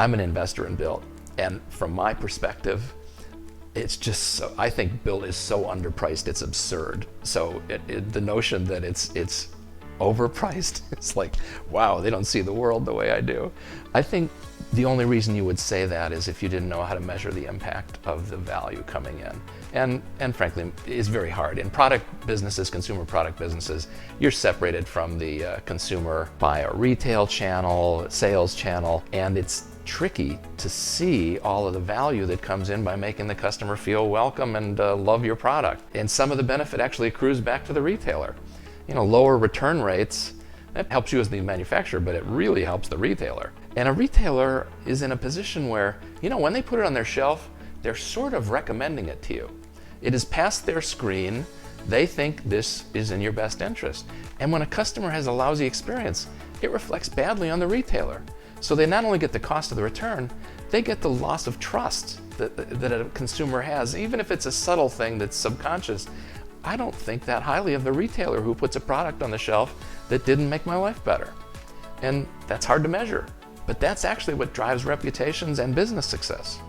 I'm an investor in BILT, and from my perspective, it's just so, I think BILT is so underpriced, it's absurd. So the notion that it's overpriced, it's like, wow, they don't see the world the way I do. I think the only reason you would say that is if you didn't know how to measure the impact of the value coming in. And frankly, it's very hard. In product businesses, consumer product businesses, you're separated from the consumer by a retail channel, sales channel, and it's tricky to see all of the value that comes in by making the customer feel welcome and love your product. And some of the benefit actually accrues back to the retailer. You know, lower return rates, that helps you as the manufacturer, but it really helps the retailer. And a retailer is in a position where, you know, when they put it on their shelf, they're sort of recommending it to you. It is past their screen. They think this is in your best interest. And when a customer has a lousy experience, it reflects badly on the retailer. So they not only get the cost of the return, they get the loss of trust that a consumer has, even if it's a subtle thing that's subconscious. I don't think that highly of the retailer who puts a product on the shelf that didn't make my life better. And that's hard to measure, but that's actually what drives reputations and business success.